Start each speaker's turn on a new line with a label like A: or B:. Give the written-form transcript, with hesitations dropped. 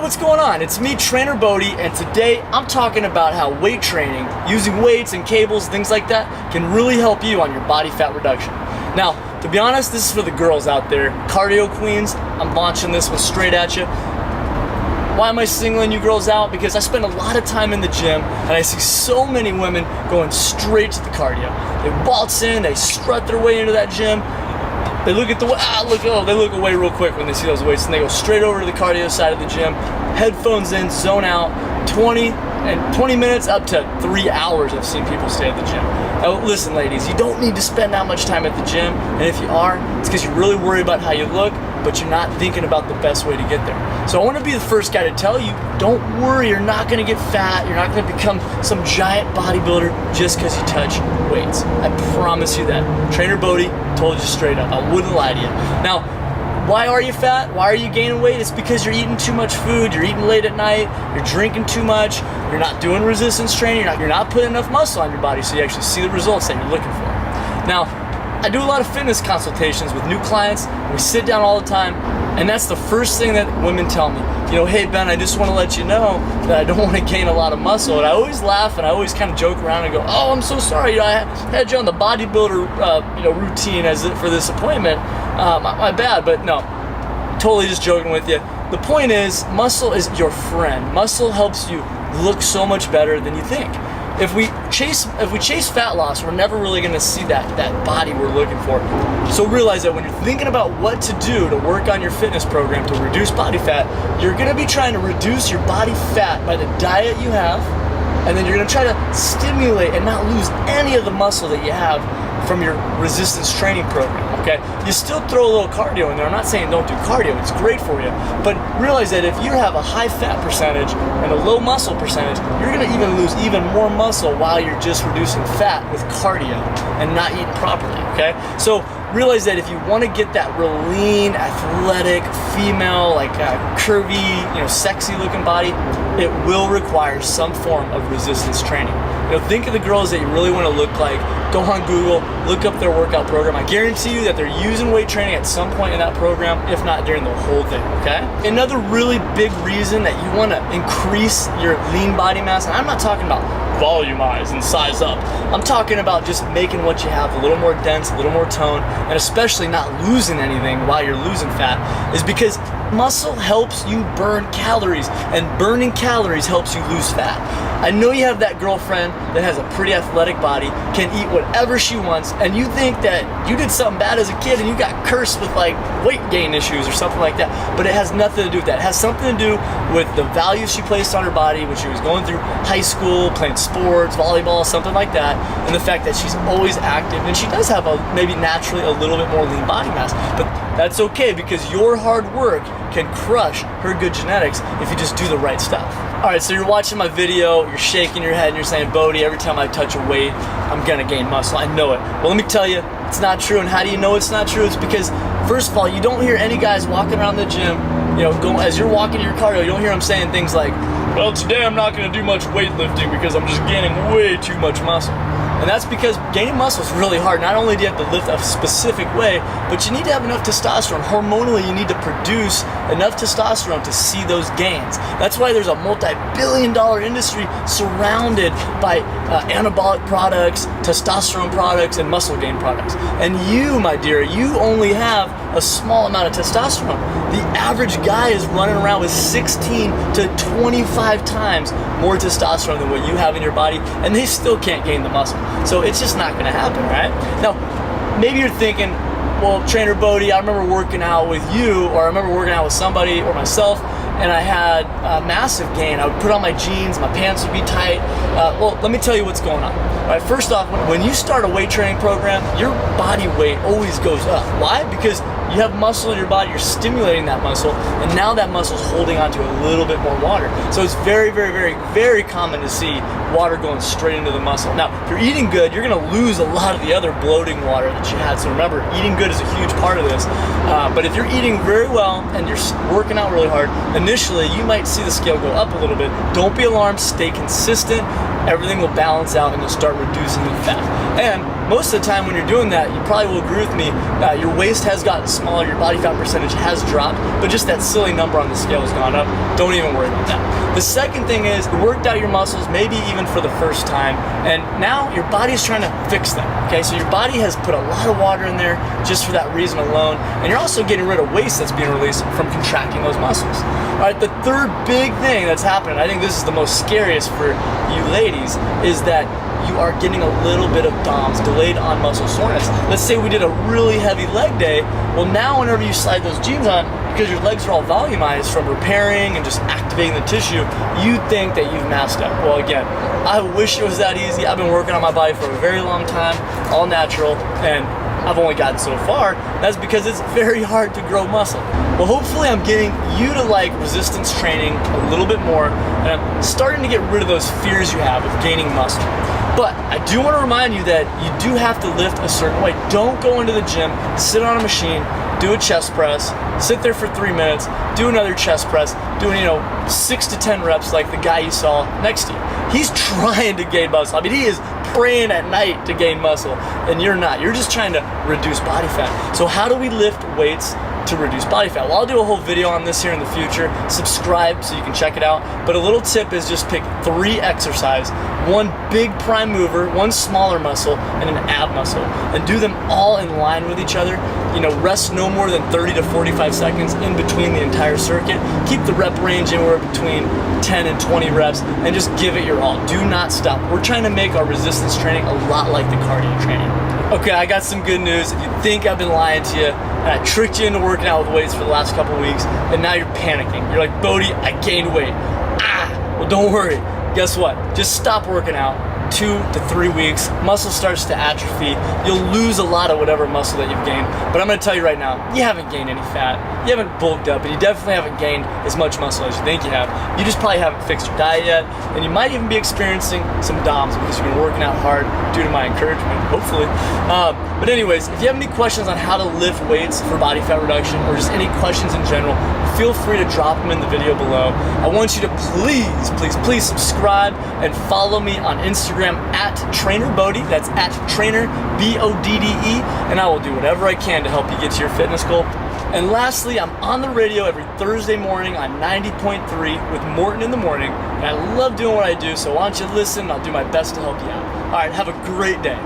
A: what's going on? It's me, Trainer Bodie, and today I'm talking about how weight training, using weights and cables, things like that, can really help you on your body fat reduction. Now, to be honest, this is for the girls out there, cardio queens. I'm launching this one straight at you. Why am I singling you girls out? Because I spend a lot of time in the gym and I see so many women going straight to the cardio. They waltz in, they strut their way into that gym. They look at the they look away real quick when they see those weights, and they go straight over to the cardio side of the gym, headphones in, zone out. 20 minutes up to 3 hours I've seen people stay at the gym. Now listen, ladies, you don't need to spend that much time at the gym, and if you are, it's because you're really worried about how you look, but you're not thinking about the best way to get there. So I want to be the first guy to tell you, don't worry, you're not going to get fat, you're not going to become some giant bodybuilder just because you touch weights. I promise you that. Trainer Bodie told you straight up. I wouldn't lie to you. Now, why are you fat? Why are you gaining weight? It's because you're eating too much food, you're eating late at night, you're drinking too much, you're not doing resistance training, you're not putting enough muscle on your body so you actually see the results that you're looking for. Now, I do a lot of fitness consultations with new clients. We sit down all the time, and that's the first thing that women tell me. Hey Ben, I just want to let you know that I don't want to gain a lot of muscle. And I always laugh and I always kind of joke around and go, oh, I'm so sorry. I had you on the bodybuilder routine for this appointment. My bad, but no, totally just joking with you. The point is, muscle is your friend. Muscle helps you look so much better than you think. If we chase fat loss, we're never really going to see that body we're looking for. So realize that when you're thinking about what to do to work on your fitness program to reduce body fat, you're going to be trying to reduce your body fat by the diet you have, and then you're going to try to stimulate and not lose any of the muscle that you have from your resistance training program, okay? You still throw a little cardio in there. I'm not saying don't do cardio, it's great for you. But realize that if you have a high fat percentage and a low muscle percentage, you're gonna even lose even more muscle while you're just reducing fat with cardio and not eating properly, okay? So realize that if you wanna get that real lean, athletic, female, like curvy, sexy looking body, it will require some form of resistance training. Think of the girls that you really want to look like. Go on Google, look up their workout program. I guarantee you that they're using weight training at some point in that program, if not during the whole thing, okay? Another really big reason that you want to increase your lean body mass, and I'm not talking about volumize and size up. I'm talking about just making what you have a little more dense, a little more tone, and especially not losing anything while you're losing fat, is because muscle helps you burn calories, and burning calories helps you lose fat. I know you have that girlfriend that has a pretty athletic body, can eat whatever she wants, and you think that you did something bad as a kid and you got cursed with like weight gain issues or something like that, but it has nothing to do with that. It has something to do with the values she placed on her body when she was going through high school, playing sports, volleyball, something like that, and the fact that she's always active, and she does have maybe naturally a little bit more lean body mass, but that's okay because your hard work can crush her good genetics if you just do the right stuff. Alright, so you're watching my video, you're shaking your head and you're saying, Bodie, every time I touch a weight, I'm gonna gain muscle. I know it. Well, let me tell you, it's not true. And how do you know it's not true? It's because, first of all, you don't hear any guys walking around the gym, as you're walking your cardio, you don't hear them saying things like, well, today I'm not gonna do much weightlifting because I'm just gaining way too much muscle. And that's because gaining muscle is really hard. Not only do you have to lift a specific way, but you need to have enough testosterone. Hormonally, you need to produce enough testosterone to see those gains. That's why there's a multi-billion-dollar industry surrounded by anabolic products, testosterone products, and muscle gain products. And you, my dear, you only have a small amount of testosterone. The average guy is running around with 16 to 25 times more testosterone than what you have in your body, and they still can't gain the muscle. So it's just not gonna happen, right? Now, maybe you're thinking, well, Trainer Bodie, I remember working out with you, or I remember working out with somebody or myself, and I had a massive gain. I would put on my jeans, my pants would be tight. Well, let me tell you what's going on. All right, first off, when you start a weight training program, your body weight always goes up. Why? Because you have muscle in your body, you're stimulating that muscle, and now that muscle's holding onto a little bit more water. So it's very, very, very, very common to see water going straight into the muscle. Now, if you're eating good, you're gonna lose a lot of the other bloating water that you had. So remember, eating good is a huge part of this. But if you're eating very well and you're working out really hard, initially you might see the scale go up a little bit. Don't be alarmed, stay consistent, everything will balance out and you'll start reducing the fat. And most of the time when you're doing that, you probably will agree with me, your waist has gotten smaller, your body fat percentage has dropped, but just that silly number on the scale has gone up. Don't even worry about that. The second thing is, you worked out your muscles, maybe even for the first time, and now your body's trying to fix them, okay? So your body has put a lot of water in there just for that reason alone, and you're also getting rid of waste that's being released from contracting those muscles. All right, the third big thing that's happening, I think this is the most scariest for you ladies, is that you are getting a little bit of DOMS, delayed on muscle soreness. Let's say we did a really heavy leg day. Well, now whenever you slide those jeans on, because your legs are all volumized from repairing and just activating the tissue, you think that you've masked up. Well, again, I wish it was that easy. I've been working on my body for a very long time, all natural, and I've only gotten so far. That's because it's very hard to grow muscle. Well, hopefully I'm getting you to like resistance training a little bit more, and I'm starting to get rid of those fears you have of gaining muscle. But I do want to remind you that you do have to lift a certain weight. Don't go into the gym, sit on a machine, do a chest press, sit there for 3 minutes, do another chest press, doing 6 to 10 reps like the guy you saw next to you. He's trying to gain muscle. I mean, he is praying at night to gain muscle, and you're not. You're just trying to reduce body fat. So how do we lift weights to reduce body fat? Well, I'll do a whole video on this here in the future. Subscribe so you can check it out. But a little tip is just pick 3 exercises, 1 big prime mover, 1 smaller muscle, and an ab muscle, and do them all in line with each other. Rest no more than 30 to 45 seconds in between the entire circuit. Keep the rep range anywhere between 10 and 20 reps, and just give it your all. Do not stop. We're trying to make our resistance training a lot like the cardio training. Okay, I got some good news. If you think I've been lying to you, and I tricked you into working out with weights for the last couple weeks, and now you're panicking. You're like, Bodie, I gained weight. Well, don't worry. Guess what? Just stop working out. 2 to 3 weeks, muscle starts to atrophy. You'll lose a lot of whatever muscle that you've gained. But I'm gonna tell you right now, you haven't gained any fat. You haven't bulked up, and you definitely haven't gained as much muscle as you think you have. You just probably haven't fixed your diet yet, and you might even be experiencing some DOMS because you've been working out hard due to my encouragement, hopefully. But anyways, if you have any questions on how to lift weights for body fat reduction, or just any questions in general, feel free to drop them in the video below. I want you to please subscribe and follow me on Instagram at TrainerBodie. That's at Trainer BODDE, and I will do whatever I can to help you get to your fitness goal. And lastly, I'm on the radio every Thursday morning on 90.3 with Morton in the Morning, and I love doing what I do, so why don't you listen, and I'll do my best to help you out. All right, have a great day.